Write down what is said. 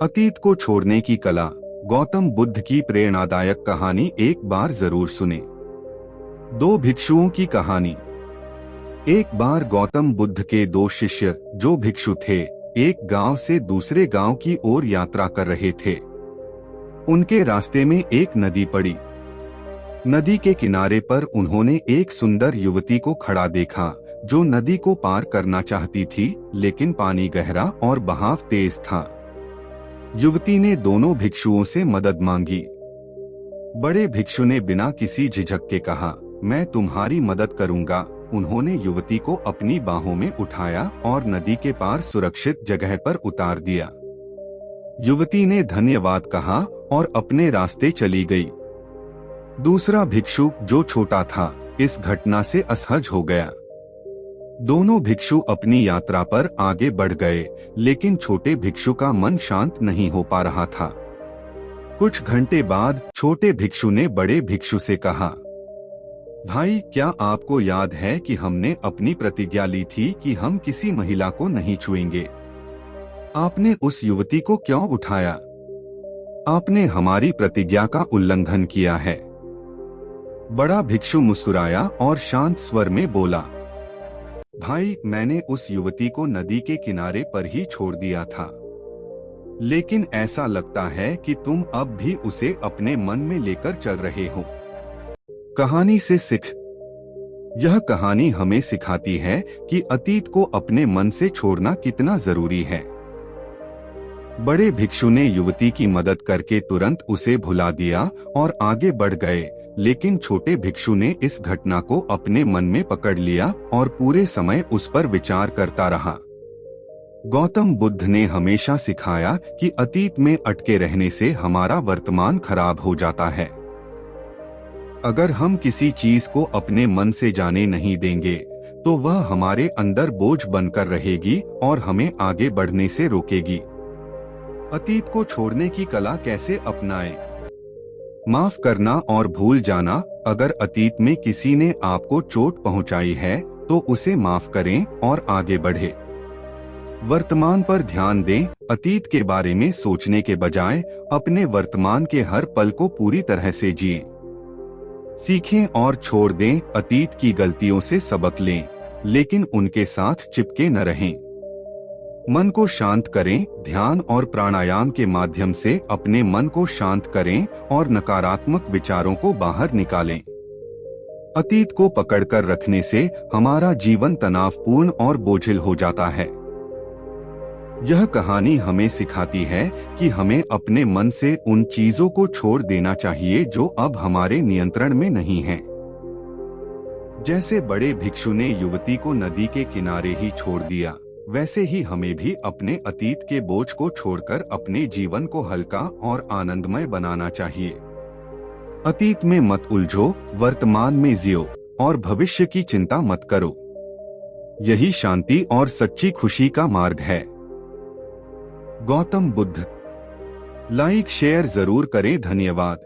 अतीत को छोड़ने की कला। गौतम बुद्ध की प्रेरणादायक कहानी एक बार जरूर सुने। दो भिक्षुओं की कहानी। एक बार गौतम बुद्ध के दो शिष्य जो भिक्षु थे, एक गांव से दूसरे गांव की ओर यात्रा कर रहे थे। उनके रास्ते में एक नदी पड़ी। नदी के किनारे पर उन्होंने एक सुंदर युवती को खड़ा देखा, जो नदी को पार करना चाहती थी, लेकिन पानी गहरा और बहाव तेज था। युवती ने दोनों भिक्षुओं से मदद मांगी। बड़े भिक्षु ने बिना किसी झिझक के कहा, मैं तुम्हारी मदद करूंगा। उन्होंने युवती को अपनी बाहों में उठाया और नदी के पार सुरक्षित जगह पर उतार दिया। युवती ने धन्यवाद कहा और अपने रास्ते चली गई। दूसरा भिक्षु, जो छोटा था, इस घटना से असहज हो गया। दोनों भिक्षु अपनी यात्रा पर आगे बढ़ गए, लेकिन छोटे भिक्षु का मन शांत नहीं हो पा रहा था। कुछ घंटे बाद छोटे भिक्षु ने बड़े भिक्षु से कहा, भाई, क्या आपको याद है कि हमने अपनी प्रतिज्ञा ली थी कि हम किसी महिला को नहीं छुएंगे? आपने उस युवती को क्यों उठाया? आपने हमारी प्रतिज्ञा का उल्लंघन किया है। बड़ा भिक्षु मुस्कुराया और शांत स्वर में बोला, भाई, मैंने उस युवती को नदी के किनारे पर ही छोड़ दिया था, लेकिन ऐसा लगता है कि तुम अब भी उसे अपने मन में लेकर चल रहे हो। कहानी से सीख। यह कहानी हमें सिखाती है कि अतीत को अपने मन से छोड़ना कितना जरूरी है। बड़े भिक्षु ने युवती की मदद करके तुरंत उसे भुला दिया और आगे बढ़ गए, लेकिन छोटे भिक्षु ने इस घटना को अपने मन में पकड़ लिया और पूरे समय उस पर विचार करता रहा। गौतम बुद्ध ने हमेशा सिखाया कि अतीत में अटके रहने से हमारा वर्तमान खराब हो जाता है। अगर हम किसी चीज को अपने मन से जाने नहीं देंगे, तो वह हमारे अंदर बोझ बनकर रहेगी और हमें आगे बढ़ने से रोकेगी। अतीत को छोड़ने की कला कैसे अपनाएं? माफ करना और भूल जाना। अगर अतीत में किसी ने आपको चोट पहुंचाई है, तो उसे माफ करें और आगे बढ़े। वर्तमान पर ध्यान दें। अतीत के बारे में सोचने के बजाय अपने वर्तमान के हर पल को पूरी तरह से जिएं। सीखें और छोड़ दें। अतीत की गलतियों से सबक लें, लेकिन उनके साथ चिपके न रहें। मन को शांत करें। ध्यान और प्राणायाम के माध्यम से अपने मन को शांत करें और नकारात्मक विचारों को बाहर निकालें। अतीत को पकड़कर रखने से हमारा जीवन तनावपूर्ण और बोझिल हो जाता है। यह कहानी हमें सिखाती है कि हमें अपने मन से उन चीजों को छोड़ देना चाहिए जो अब हमारे नियंत्रण में नहीं हैं। जैसे बड़े भिक्षु ने युवती को नदी के किनारे ही छोड़ दिया, वैसे ही हमें भी अपने अतीत के बोझ को छोड़कर अपने जीवन को हल्का और आनंदमय बनाना चाहिए। अतीत में मत उलझो, वर्तमान में जियो और भविष्य की चिंता मत करो। यही शांति और सच्ची खुशी का मार्ग है। गौतम बुद्ध। लाइक शेयर जरूर करें। धन्यवाद।